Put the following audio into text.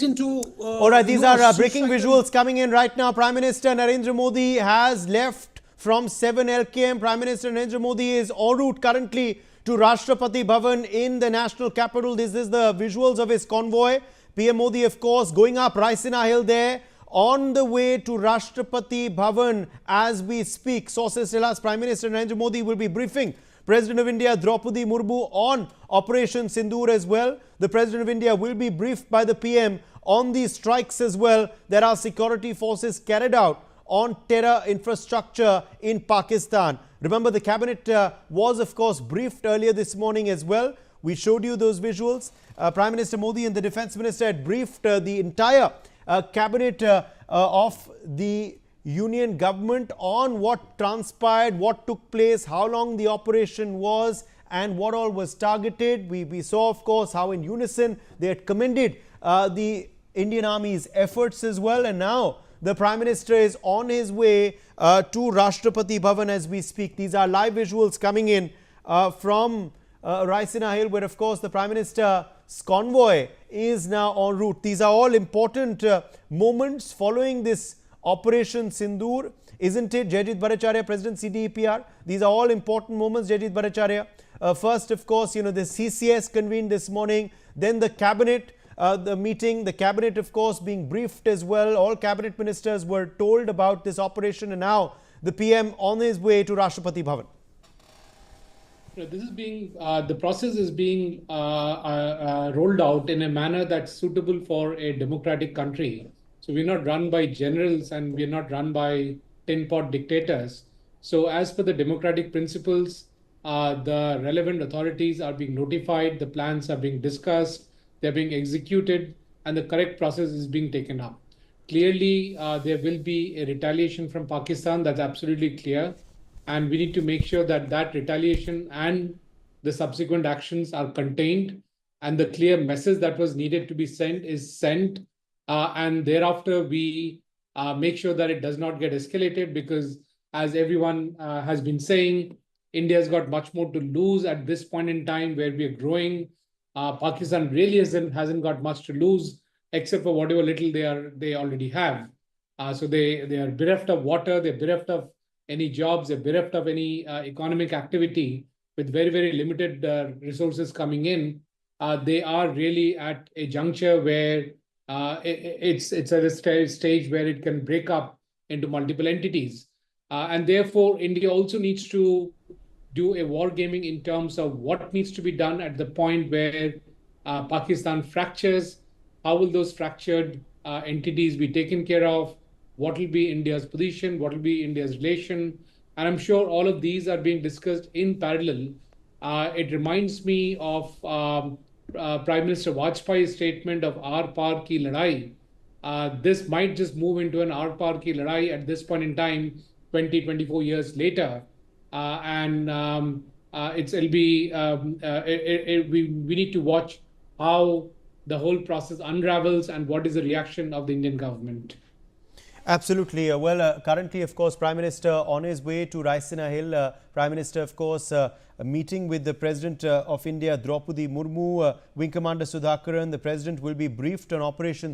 into all right, these are breaking visuals coming in right now. Prime Minister Narendra Modi has left from 7 LKM. Prime Minister Narendra Modi is en route currently to Rashtrapati Bhavan in the national capital. This is the visuals of his convoy. PM Modi, of course, going up Raisina Hill there on the way to Rashtrapati Bhavan as we speak. Sources tell us Prime Minister Narendra Modi will be briefing President of India Droupadi Murmu on Operation Sindoor as well. The President of India will be briefed by the PM on these strikes as well that our security forces carried out on terror infrastructure in Pakistan. Remember, the cabinet was, of course, briefed earlier this morning as well. We showed you those visuals. Prime Minister Modi and the Defence Minister had briefed the entire cabinet of the union government on what transpired, what took place, how long the operation was and what all was targeted. We saw, of course, how in unison they had commended the Indian Army's efforts as well. And now the Prime Minister is on his way to Rashtrapati Bhavan as we speak. These are live visuals coming in from Raisina Hill, where, of course, the Prime Minister's convoy is now en route. These are all important moments following this Operation Sindoor, isn't it, Jayajit Bhattacharya, President CDEPR? These are all important moments, Jayajit Bhattacharya. First, of course, the CCS convened this morning, then the cabinet, the meeting, the cabinet, of course, being briefed as well. All cabinet ministers were told about this operation, and now the PM on his way to Rashtrapati Bhavan. This is being, the process is being rolled out in a manner that's suitable for a democratic country. So we're not run by generals and we're not run by tin-pot dictators. So as per the democratic principles, the relevant authorities are being notified, the plans are being discussed, they're being executed, and the correct process is being taken up. Clearly, there will be a retaliation from Pakistan, that's absolutely clear. And we need to make sure that that retaliation and the subsequent actions are contained, and the clear message that was needed to be sent is sent. And thereafter, we make sure that it does not get escalated, because as everyone has been saying, India's got much more to lose at this point in time where we are growing. Pakistan really hasn't got much to lose, except for whatever little they already have. So they are bereft of water, they're bereft of any jobs, they're bereft of any economic activity with very, very limited resources coming in. They are really at a juncture where it's at a stage where it can break up into multiple entities. And therefore, India also needs to do a war gaming in terms of what needs to be done at the point where Pakistan fractures. How will those fractured entities be taken care of? What will be India's position? What will be India's relation? And I'm sure all of these are being discussed in parallel. It reminds me of Prime Minister Vajpayee's statement of Aar Paar Ki Ladai. This might just move into an Aar Paar Ki Ladai at this point in time, 24 years later. We need to watch how the whole process unravels and what is the reaction of the Indian government. Absolutely. Currently, of course, Prime Minister on his way to Raisina Hill. Prime Minister, of course, meeting with the President of India, Droupadi Murmu, Wing Commander Sudhakaran. The President will be briefed on Operation